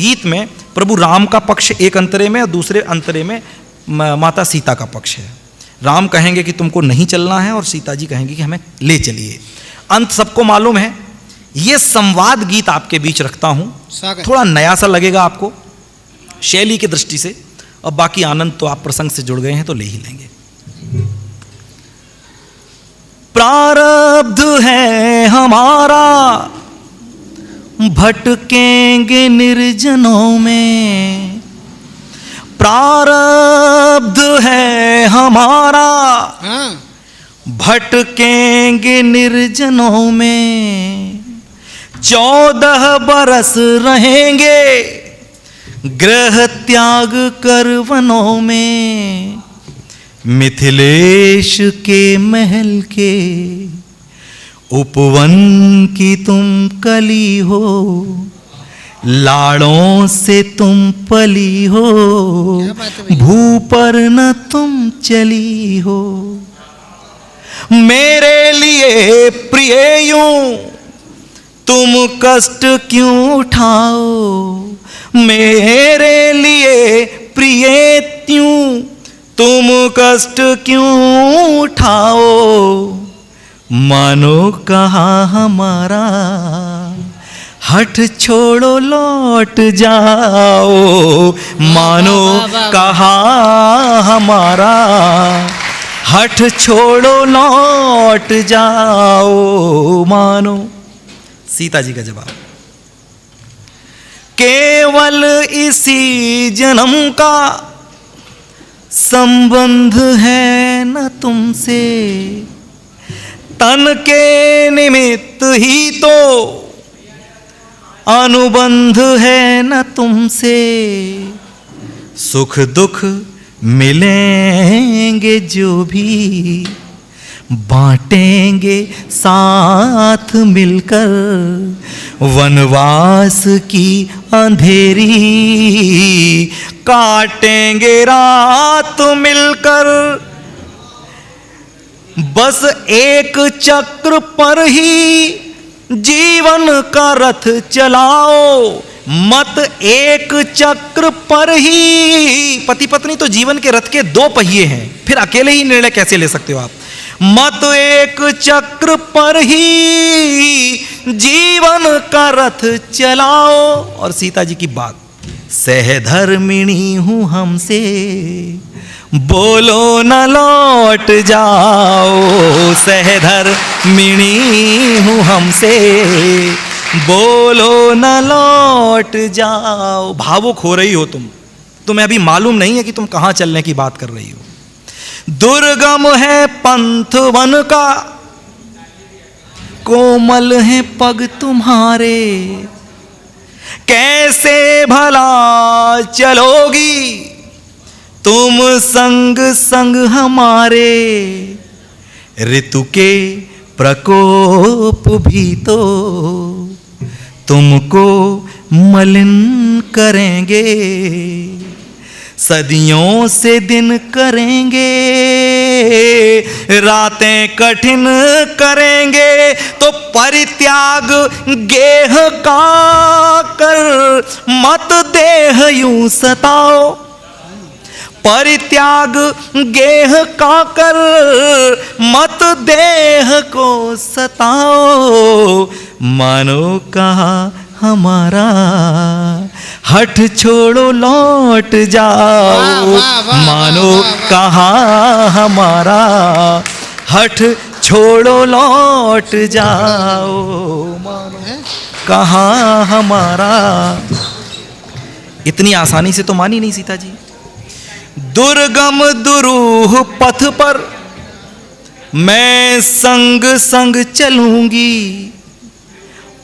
गीत में प्रभु राम का पक्ष एक अंतरे में और दूसरे अंतरे में माता सीता का पक्ष है। राम कहेंगे कि तुमको नहीं चलना है और सीता जी कहेंगे कि हमें ले चलिए। अंत सबको मालूम है। ये संवाद गीत आपके बीच रखता हूं, थोड़ा नया सा लगेगा आपको शैली की दृष्टि से, और बाकी आनंद तो आप प्रसंग से जुड़ गए हैं तो ले ही लेंगे। प्रारब्ध है हमारा भटकेंगे निर्जनों में, प्रारब्ध है हमारा भटकेंगे निर्जनों में, 14 बरस रहेंगे गृह त्याग कर वनों में, मिथिलेश के महल के उपवन की तुम कली हो, लाड़ों से तुम पली हो, भू पर न तुम चली हो। मेरे लिए प्रिय यूं तुम कष्ट क्यों उठाओ, मेरे लिए प्रिय त्यों तुम कष्ट क्यों उठाओ, मानो कहा हमारा हठ छोड़ो लौट जाओ, मानो कहा हमारा हठ छोड़ो लौट जाओ, मानो। सीता जी का जवाब, केवल इसी जन्म का संबंध है न तुमसे, तन के निमित्त ही तो अनुबंध है न तुमसे, सुख दुख मिलेंगे जो भी बांटेंगे साथ मिलकर, वनवास की अंधेरी काटेंगे रात मिलकर, बस एक चक्र पर ही जीवन का रथ चलाओ, मत एक चक्र पर ही, पति पत्नी तो जीवन के रथ के 2 पहिए हैं, फिर अकेले ही निर्णय कैसे ले सकते हो आप, मत एक चक्र पर ही जीवन का रथ चलाओ। और सीता जी की बात, सहधर्मिणी हूं हमसे बोलो न लौट जाओ, सहधर्मिणी हूं हमसे बोलो न लौट जाओ। भावुक हो रही हो तुम, तुम्हें अभी मालूम नहीं है कि तुम कहां चलने की बात कर रही हो। दुर्गम है पंथ वन का, कोमल है पग तुम्हारे, कैसे भला चलोगी तुम संग संग हमारे, ऋतु के प्रकोप भी तो तुमको मलिन करेंगे, सदियों से दिन करेंगे, रातें कठिन करेंगे, तो परित्याग गेह का कर मत देह यूं सताओ, परित्याग गेह का कर मत देह को सताओ, मानो कहा हमारा हठ छोड़ो लौट जाओ, मानो कहा हमारा हठ छोड़ो लौट जाओ, मानो कहा हमारा। इतनी आसानी से तो मानी नहीं सीता जी। दुर्गम दुरूह पथ पर मैं संग संग चलूंगी,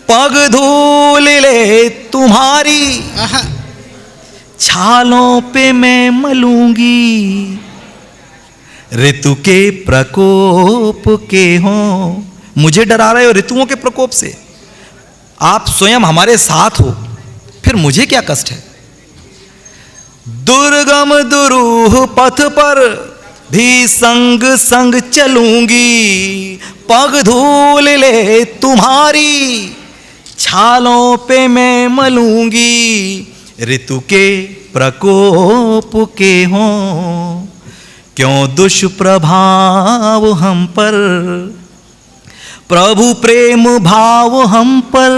पग धूल ले तुम्हारी छालों पे मैं मलूंगी, ऋतु के प्रकोप के हों। मुझे डरा रहे हो ऋतुओं के प्रकोप से, आप स्वयं हमारे साथ हो, फिर मुझे क्या कष्ट है। दुर्गम दुरूह पथ पर भी संग संग चलूंगी, पग धूल ले तुम्हारी छालों पे मैं मलूंगी, ऋतु के प्रकोप के हों, क्यों दुष्प्रभाव हम पर, प्रभु प्रेम भाव हम पर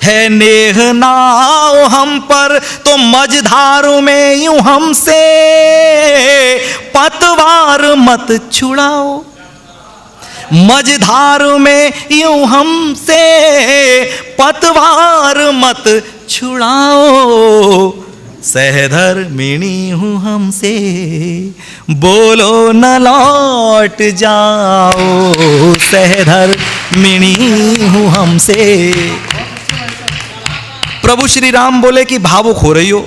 है, नेह नाव हम पर, तो मझधार में यूं हमसे पतवार मत छुड़ाओ, मझधार में यूं हमसे पतवार मत छुड़ाओ, सहधर्मिणी हूँ हमसे बोलो न लौट जाओ, सहधर्मिणी हूँ हमसे। प्रभु श्री राम बोले कि भावुक हो रही हो,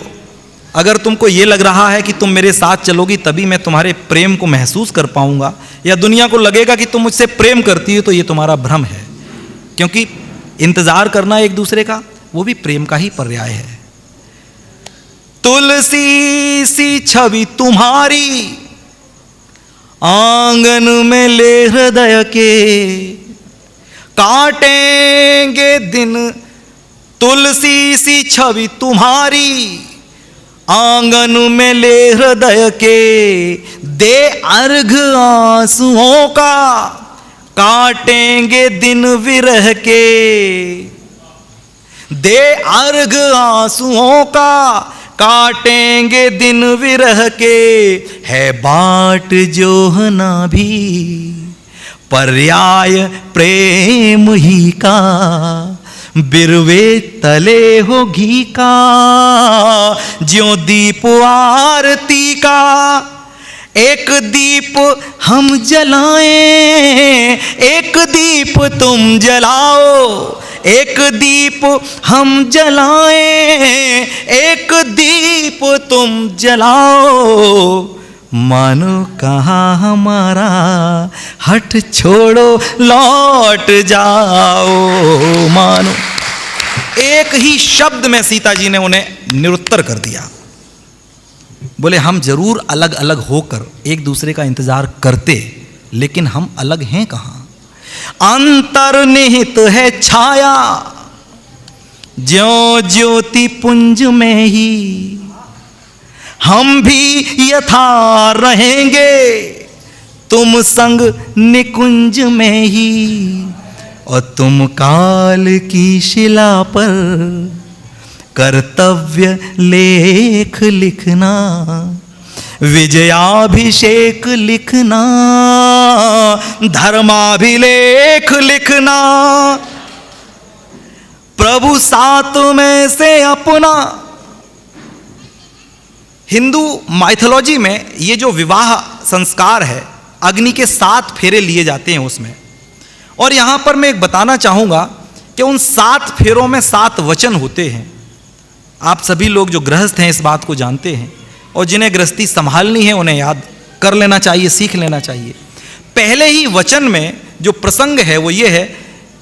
अगर तुमको ये लग रहा है कि तुम मेरे साथ चलोगी तभी मैं तुम्हारे प्रेम को महसूस कर पाऊंगा, या दुनिया को लगेगा कि तुम मुझसे प्रेम करती हो, तो ये तुम्हारा भ्रम है, क्योंकि इंतजार करना एक दूसरे का वो भी प्रेम का ही पर्याय है। तुलसी सी छवि तुम्हारी आंगन में ले हृदय के, काटेंगे दिन, तुलसी सी छवि तुम्हारी आंगन में ले हृदय के, दे अर्घ आंसुओं का, काटेंगे दिन विरह के, दे अर्घ आंसुओं का, काटेंगे दिन विरह के, है बाट जोहना भी पर्याय प्रेम ही का, बिरवे तले हो घी का, ज्यों दीप आरती का, एक दीप हम जलाएं, एक दीप तुम जलाओ, एक दीप हम जलाएं, एक दीप तुम जलाओ, मानो कहाँ हमारा हठ छोड़ो लौट जाओ, मानो। एक ही शब्द में सीता जी ने उन्हें निरुत्तर कर दिया। बोले हम जरूर अलग अलग होकर एक दूसरे का इंतजार करते, लेकिन हम अलग हैं कहाँ, अंतर्निहित है छाया ज्यों ज्योति पुंज में ही, हम भी यथा रहेंगे तुम संग निकुंज में ही, और तुम काल की शिला पर कर्तव्य लेख लिखना, विजयाभिषेक लिखना, धर्माभिलेख लिखना, प्रभु सात में से अपना। हिंदू माइथोलॉजी में ये जो विवाह संस्कार है, अग्नि के 7 फेरे लिए जाते हैं उसमें, और यहां पर मैं एक बताना चाहूंगा कि उन 7 फेरों में 7 वचन होते हैं। आप सभी लोग जो गृहस्थ हैं इस बात को जानते हैं, और जिन्हें गृहस्थी संभालनी है उन्हें याद कर लेना चाहिए, सीख लेना चाहिए। पहले ही वचन में जो प्रसंग है वो ये है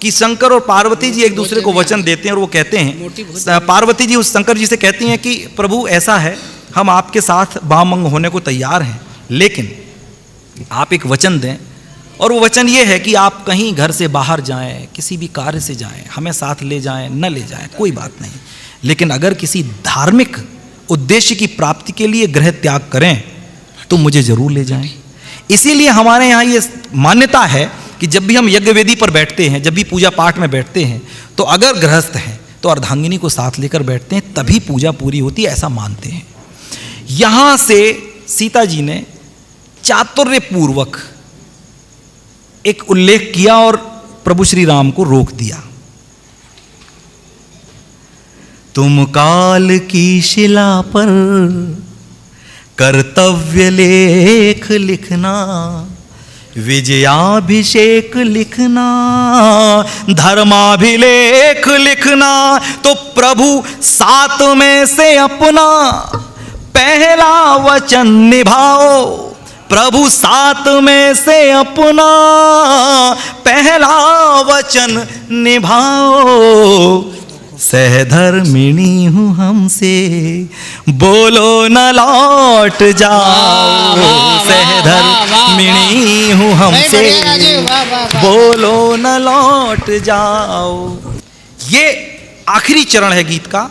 कि शंकर और पार्वती जी एक दूसरे को वचन देते हैं, और वो कहते हैं, पार्वती जी उस शंकर जी से कहती हैं कि प्रभु ऐसा है, हम आपके साथ बामंग होने को तैयार हैं, लेकिन आप एक वचन दें, और वो वचन ये है कि आप कहीं घर से बाहर जाएं, किसी भी कार्य से जाएं, हमें साथ ले जाएं न ले जाएं कोई बात नहीं, लेकिन अगर किसी धार्मिक उद्देश्य की प्राप्ति के लिए गृह त्याग करें तो मुझे जरूर ले जाएं। इसीलिए हमारे यहाँ ये मान्यता है कि जब भी हम यज्ञ वेदी पर बैठते हैं, जब भी पूजा पाठ में बैठते हैं, तो अगर गृहस्थ हैं तो अर्धांगिनी को साथ लेकर बैठते हैं, तभी पूजा पूरी होती है, ऐसा मानते हैं। यहाँ से सीता जी ने चातुर्यपूर्वक एक उल्लेख किया और प्रभु श्री राम को रोक दिया। तुम काल की शिला पर कर्तव्य लेख लिखना, विजयाभिषेक लिखना, धर्माभिलेख लिखना, तो प्रभु 7 में से अपना पहला वचन निभाओ, प्रभु 7 में से अपना पहला वचन निभाओ, सहधर्मिणी हूँ हमसे बोलो न लौट जाओ, सहधर्मिणी हूँ हमसे बोलो न लौट जाओ। ये आखिरी चरण है गीत का,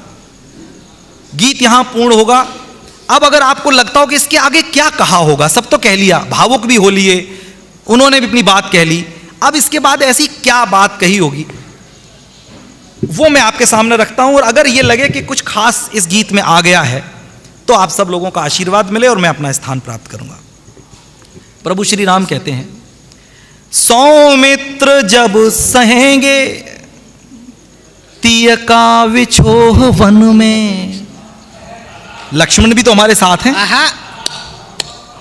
गीत यहां पूर्ण होगा। अब अगर आपको लगता हो कि इसके आगे क्या कहा होगा, सब तो कह लिया, भावुक भी हो लिए, उन्होंने भी अपनी बात कह ली, अब इसके बाद ऐसी क्या बात कही होगी वो मैं आपके सामने रखता हूं। और अगर ये लगे कि कुछ खास इस गीत में आ गया है तो आप सब लोगों का आशीर्वाद मिले और मैं अपना स्थान प्राप्त करूंगा। प्रभु श्री राम कहते हैं, सौमित्र जब सहेंगे तिय का विछोह वन में। लक्ष्मण भी तो हमारे साथ हैं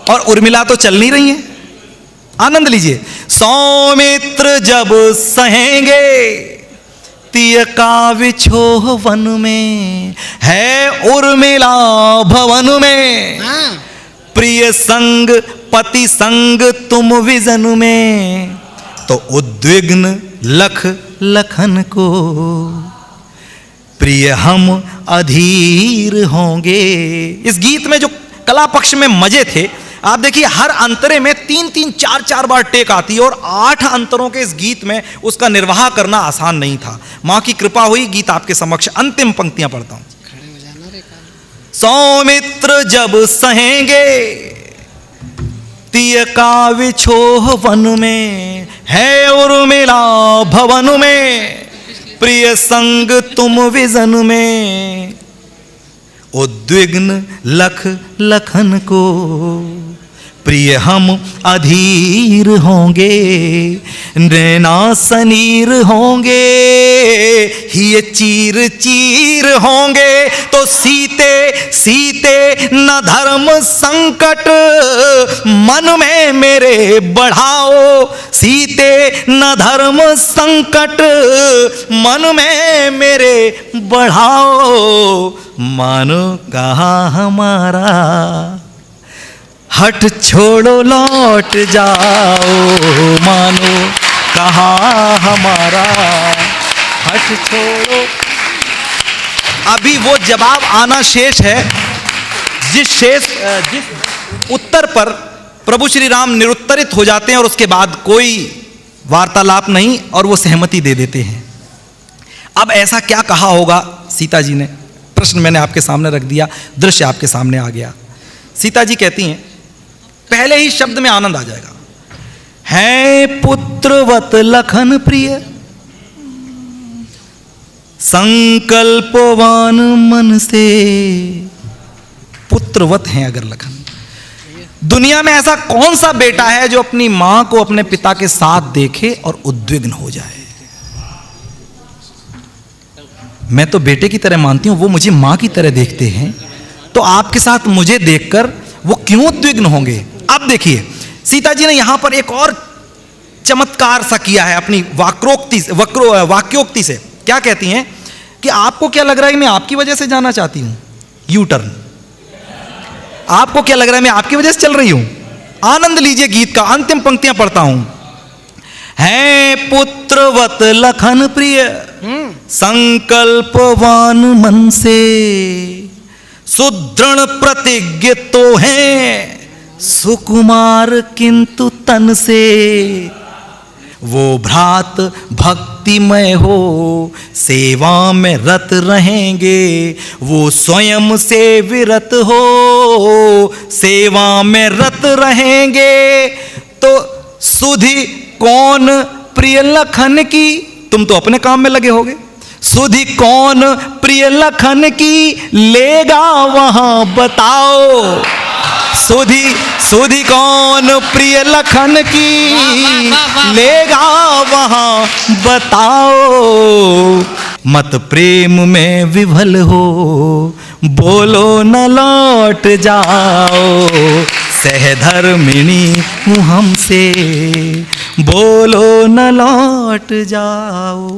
और उर्मिला तो चल नहीं रही हैं, आनंद लीजिए। सौमित्र जब सहेंगे तिय का विछोह वन में, है उर्मिला भवन में, प्रिय संग पति संग तुम विजन में, तो उद्विग्न लख लखन को प्रिय हम अधीर होंगे। इस गीत में जो कला पक्ष में मजे थे, आप देखिए हर अंतरे में 3-3, 4-4 बार टेक आती है और 8 अंतरों के इस गीत में उसका निर्वाह करना आसान नहीं था। मां की कृपा हुई, गीत आपके समक्ष अंतिम पंक्तियां पढ़ता हूं। सौमित्र जब सहेंगे तिय का विछोह वन में, है उर्मिला भवन में, प्रिय संग तुम विजन में, उद्विग्न लख लखन को प्रिय हम अधीर होंगे, नैना सनीर होंगे, ही चीर चीर होंगे, तो सीते सीते न धर्म संकट मन में मेरे बढ़ाओ, सीते न धर्म संकट मन में मेरे बढ़ाओ, मानो कहा हमारा हट छोड़ो लौट जाओ, मानो कहा हमारा हट छोड़ो। अभी वो जवाब आना शेष है, जिस उत्तर पर प्रभु श्री राम निरुत्तरित हो जाते हैं और उसके बाद कोई वार्तालाप नहीं और वो सहमति दे देते हैं। अब ऐसा क्या कहा होगा सीता जी ने, प्रश्न मैंने आपके सामने रख दिया, दृश्य आपके सामने आ गया। सीता जी कहती हैं, पहले ही शब्द में आनंद आ जाएगा, है पुत्रवत लखन प्रिय, संकल्पवान मन से। पुत्रवत हैं अगर लखन, दुनिया में ऐसा कौन सा बेटा है जो अपनी मां को अपने पिता के साथ देखे और उद्विग्न हो जाए। मैं तो बेटे की तरह मानती हूं, वो मुझे मां की तरह देखते हैं, तो आपके साथ मुझे देखकर वो क्यों उद्विग्न होंगे। अब देखिए सीता जी ने यहां पर एक और चमत्कार सा किया है अपनी वाक्योक्ति से। क्या कहती हैं कि आपको क्या लग रहा है कि मैं आपकी वजह से जाना चाहती हूं, यू टर्न। आपको क्या लग रहा है मैं आपकी वजह से चल रही हूं। आनंद लीजिए गीत का, अंतिम पंक्तियां पढ़ता हूं। है पुत्रवत लखन प्रिय, संकल्पवान मन से, सुदृढ़ प्रतिज्ञ तो हैं, सुकुमार किंतु तन से, वो भ्रात भक्तिमय हो, सेवा में रत रहेंगे, वो स्वयं से विरत हो, सेवा में रत रहेंगे, तो सुधि कौन प्रिय लखन की। तुम तो अपने काम में लगे होगे, सुधि कौन प्रिय लखन की लेगा वहां बताओ, सुधि कौन प्रिय लखन की लेगा वहां बताओ। मत प्रेम में विभल हो, बोलो न लौट जाओ, सहधर्मिणी हूँ हमसे, बोलो न लौट जाओ।